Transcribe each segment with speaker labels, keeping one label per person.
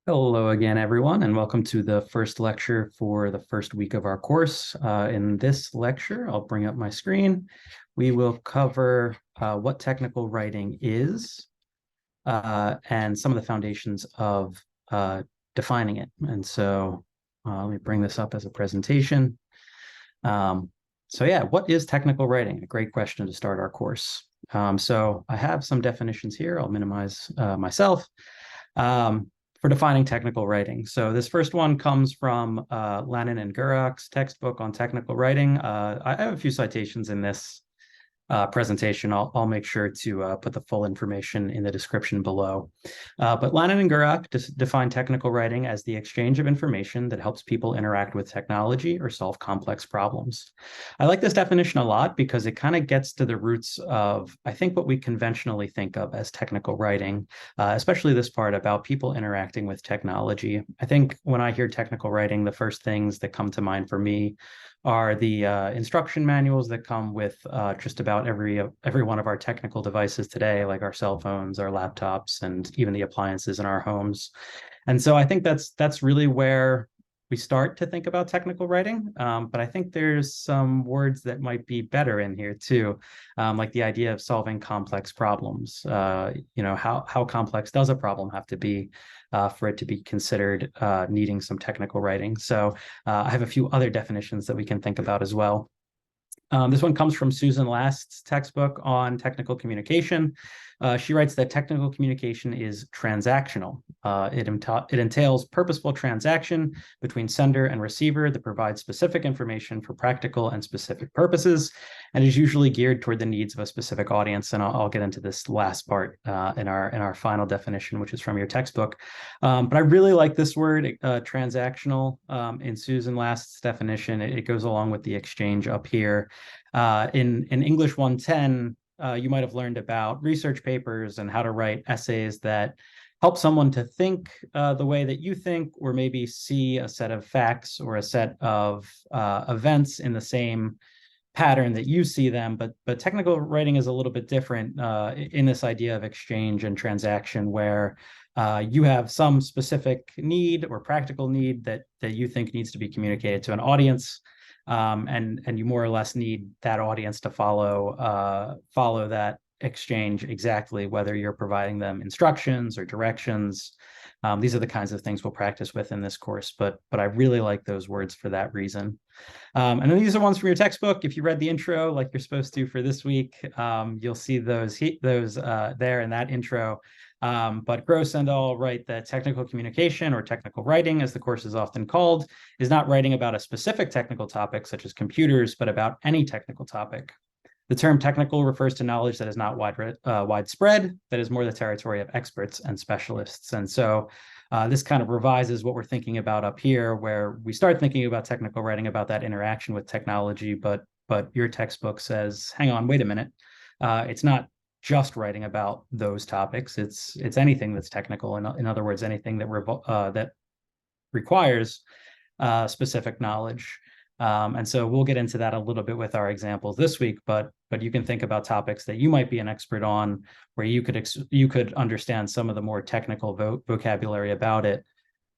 Speaker 1: Hello again, everyone, and welcome to the first lecture for the first week of our course. In this lecture, I'll bring up my screen. We will cover what technical writing is and some of the foundations of defining it. And so let me bring this up as a presentation. What is technical writing? A great question to start our course. So I have some definitions here. I'll minimize myself. For defining technical writing. So this first one comes from Lannon and Gurak's textbook on technical writing. I have a few citations in this presentation. I'll make sure to put the full information in the description below. But Lannon and Gurak define technical writing as the exchange of information that helps people interact with technology or solve complex problems. I like this definition a lot because it kind of gets to the roots of, I think, what we conventionally think of as technical writing, especially this part about people interacting with technology. I think when I hear technical writing, the first things that come to mind for me are the instruction manuals that come with just about every one of our technical devices today, like our cell phones, our laptops, and even the appliances in our homes. And so I think that's really where we start to think about technical writing. But I think there's some words that might be better in here too, like the idea of solving complex problems. How complex does a problem have to be for it to be considered needing some technical writing? So I have a few other definitions that we can think about as well. This one comes from Susan Last's textbook on technical communication. She writes that technical communication is transactional. It entails purposeful transaction between sender and receiver that provides specific information for practical and specific purposes, and is usually geared toward the needs of a specific audience. And I'll get into this last part in our final definition, which is from your textbook. But I really like this word, transactional, in Susan Last's definition. It goes along with the exchange up here. In English 110, you might have learned about research papers and how to write essays that help someone to think the way that you think, or maybe see a set of facts or a set of events in the same pattern that you see them. But technical writing is a little bit different in this idea of exchange and transaction, where you have some specific need or practical need that you think needs to be communicated to an audience. And you more or less need that audience to follow that exchange exactly, whether you're providing them instructions or directions. These are the kinds of things we'll practice with in this course, but I really like those words for that reason. And then these are ones from your textbook. If you read the intro like you're supposed to for this week, you'll see those there in that intro. But Gross and all write that technical communication, or technical writing, as the course is often called, is not writing about a specific technical topic, such as computers, but about any technical topic. The term technical refers to knowledge that is not widespread, that is more the territory of experts and specialists. And so this kind of revises what we're thinking about up here, where we start thinking about technical writing, about that interaction with technology, but your textbook says, hang on, wait a minute. It's not just writing about those topics. It's anything that's technical. In other words, anything that requires specific knowledge. And so we'll get into that a little bit with our examples this week, but you can think about topics that you might be an expert on, where you could understand some of the more technical vocabulary about it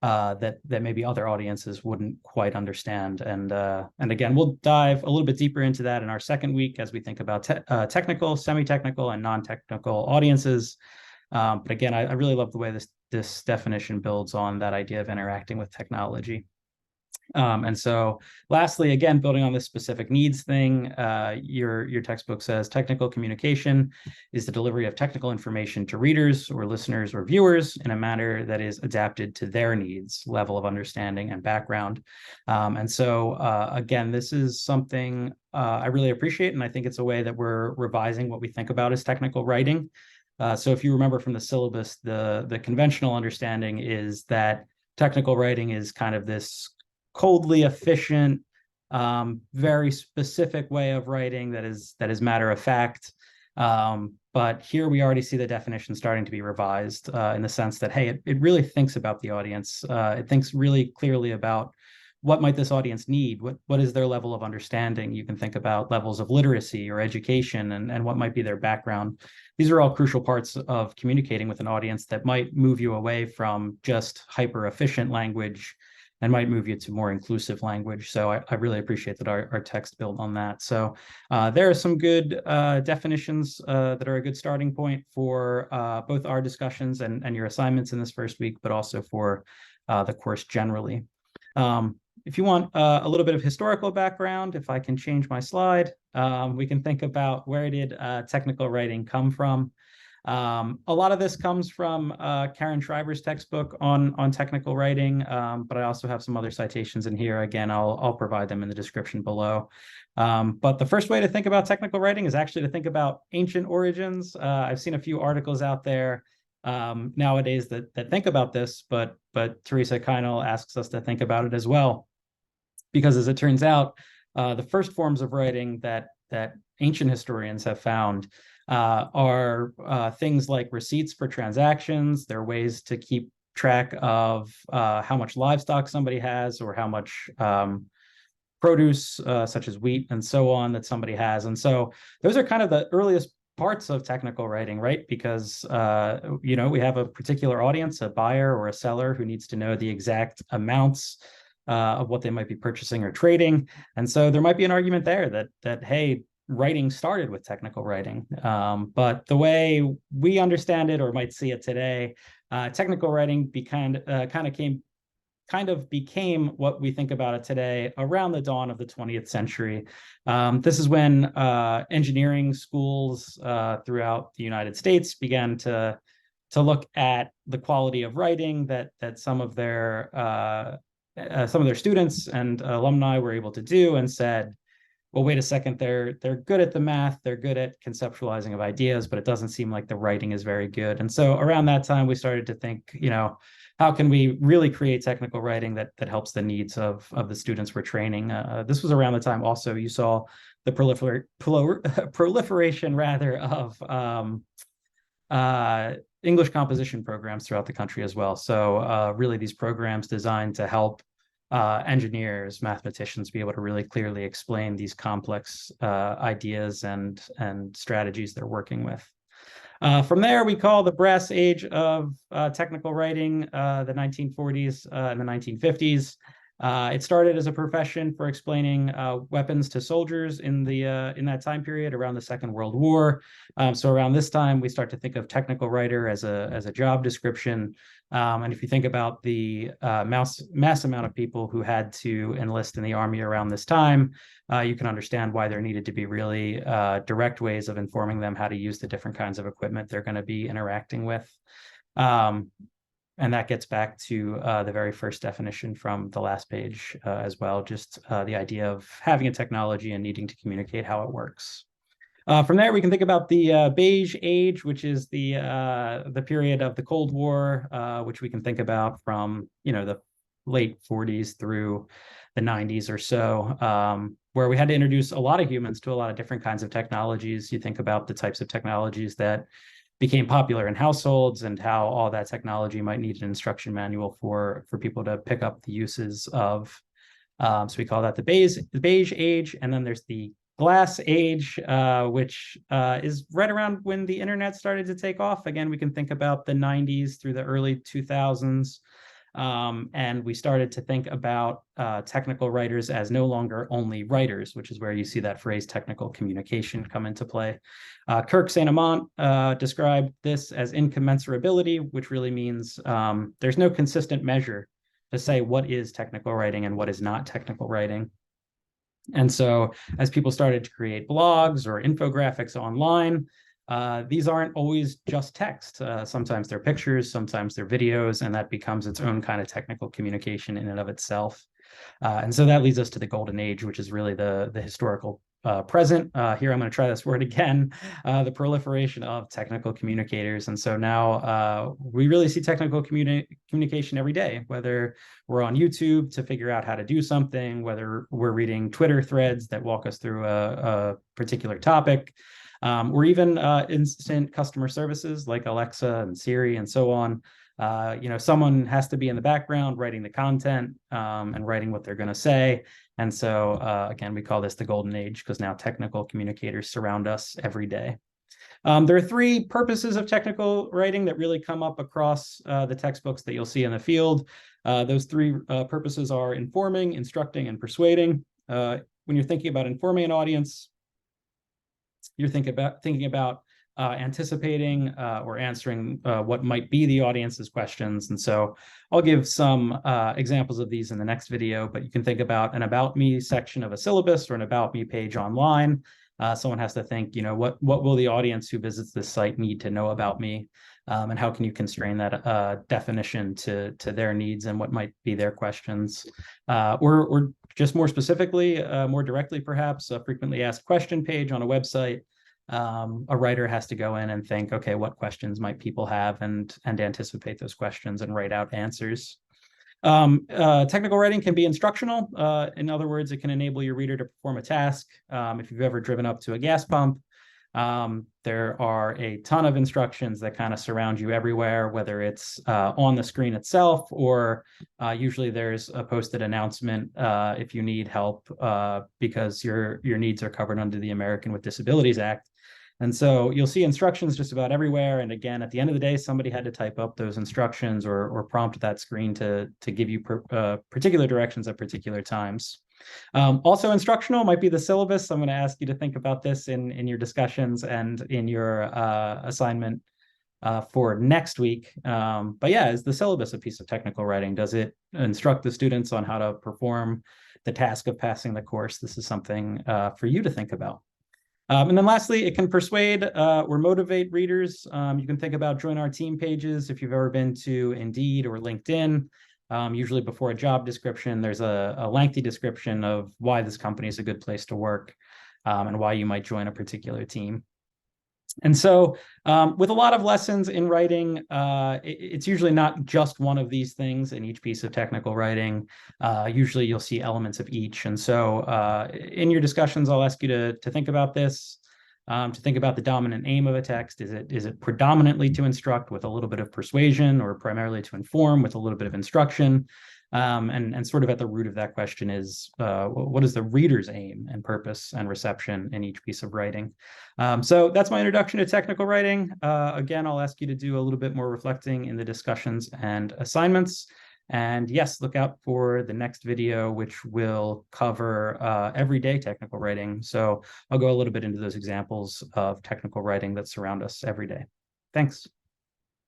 Speaker 1: that maybe other audiences wouldn't quite understand. And again, we'll dive a little bit deeper into that in our second week as we think about technical, semi-technical, and non-technical audiences. But again, I really love the way this definition builds on that idea of interacting with technology. And so lastly, again, building on this specific needs thing, your textbook says technical communication is the delivery of technical information to readers or listeners or viewers in a manner that is adapted to their needs, level of understanding, and background. And so again, this is something I really appreciate, and I think it's a way that we're revising what we think about as technical writing. So if you remember from the syllabus, the conventional understanding is that technical writing is kind of this coldly efficient, very specific way of writing that is matter of fact. But here we already see the definition starting to be revised in the sense that, hey, it really thinks about the audience. It thinks really clearly about what might this audience need? What is their level of understanding? You can think about levels of literacy or education and what might be their background. These are all crucial parts of communicating with an audience that might move you away from just hyper efficient language and might move you to more inclusive language. So I really appreciate that our text built on that. So there are some good definitions that are a good starting point for both our discussions and your assignments in this first week, but also for the course generally. If you want a little bit of historical background, if I can change my slide, we can think about where did technical writing come from. A lot of this comes from Karen Shriver's textbook on technical writing, but I also have some other citations in here. Again, I'll provide them in the description below. But the first way to think about technical writing is actually to think about ancient origins. I've seen a few articles out there nowadays that think about this, but Teresa Kynell asks us to think about it as well, because as it turns out, the first forms of writing that ancient historians have found are things like receipts for transactions. They're ways to keep track of how much livestock somebody has or how much produce, such as wheat and so on, that somebody has. And so those are kind of the earliest parts of technical writing, right? Because, we have a particular audience, a buyer or a seller who needs to know the exact amounts of what they might be purchasing or trading. And so there might be an argument there that hey, writing started with technical writing. But the way we understand it or might see it today, technical writing kind of became what we think about it today around the dawn of the 20th century. This is when engineering schools throughout the United States began to look at the quality of writing that some of their students and alumni were able to do, and said, well, wait a second, they're good at the math, they're good at conceptualizing of ideas, but it doesn't seem like the writing is very good. And so around that time, we started to think, how can we really create technical writing that helps the needs of the students we're training? This was around the time also you saw the proliferation rather of English composition programs throughout the country as well. So really these programs designed to help engineers, mathematicians be able to really clearly explain these complex ideas and strategies they're working with. From there, we call the brass age of technical writing the 1940s and the 1950s. It started as a profession for explaining weapons to soldiers in that time period around the Second World War. So around this time, we start to think of technical writer as a job description. And if you think about the mass amount of people who had to enlist in the Army around this time, you can understand why there needed to be really direct ways of informing them how to use the different kinds of equipment they're going to be interacting with. And that gets back to the very first definition from the last page as well, just the idea of having a technology and needing to communicate how it works. From there, we can think about the Beige Age, which is the period of the Cold War, which we can think about from the late 40s through the 90s or so, where we had to introduce a lot of humans to a lot of different kinds of technologies. You think about the types of technologies that became popular in households and how all that technology might need an instruction manual for people to pick up the uses of. So we call that the Beige Age. And then there's the Glass Age, which is right around when the internet started to take off. Again, we can think about the 90s through the early 2000s. And we started to think about technical writers as no longer only writers, which is where you see that phrase technical communication come into play. Kirk St. Amant described this as incommensurability, which really means there's no consistent measure to say what is technical writing and what is not technical writing. And so as people started to create blogs or infographics online, these aren't always just text. Sometimes they're pictures, sometimes they're videos, and that becomes its own kind of technical communication in and of itself. And so that leads us to the Golden Age, which is really the historical present. Here, I'm going to try this word again, the proliferation of technical communicators. And so now we really see technical communication every day, whether we're on YouTube to figure out how to do something, whether we're reading Twitter threads that walk us through a particular topic, or even instant customer services like Alexa and Siri and so on. Someone has to be in the background writing the content and writing what they're going to say. And so, again, we call this the golden age because now technical communicators surround us every day. There are three purposes of technical writing that really come up across the textbooks that you'll see in the field. Those three purposes are informing, instructing, and persuading. When you're thinking about informing an audience, you're thinking about anticipating or answering what might be the audience's questions. And so I'll give some examples of these in the next video, but you can think about an About Me section of a syllabus or an About Me page online. Someone has to think, what will the audience who visits this site need to know about me? And how can you constrain that definition to their needs and what might be their questions? Or just more specifically, more directly perhaps, a frequently asked question page on a website. A writer has to go in and think, okay, what questions might people have and anticipate those questions and write out answers. Technical writing can be instructional. In other words, it can enable your reader to perform a task. If you've ever driven up to a gas pump, there are a ton of instructions that kind of surround you everywhere, whether it's on the screen itself or usually there's a posted announcement if you need help because your needs are covered under the American with Disabilities Act. And so you'll see instructions just about everywhere. And again, at the end of the day, somebody had to type up those instructions or prompt that screen to give you particular directions at particular times. Also instructional might be the syllabus. I'm going to ask you to think about this in your discussions and in your assignment for next week. But yeah, is the syllabus a piece of technical writing? Does it instruct the students on how to perform the task of passing the course? This is something for you to think about. And then lastly, it can persuade or motivate readers. You can think about join our team pages. If you've ever been to Indeed or LinkedIn, usually before a job description, there's a lengthy description of why this company is a good place to work and why you might join a particular team. And so with a lot of lessons in writing, it's usually not just one of these things in each piece of technical writing. Usually you'll see elements of each. And so in your discussions, I'll ask you to think about this, to think about the dominant aim of a text. Is it predominantly to instruct with a little bit of persuasion, or primarily to inform with a little bit of instruction? And sort of at the root of that question is what is the reader's aim and purpose and reception in each piece of writing? So that's my introduction to technical writing. Again, I'll ask you to do a little bit more reflecting in the discussions and assignments. And yes, look out for the next video, which will cover everyday technical writing. So I'll go a little bit into those examples of technical writing that surround us every day. Thanks.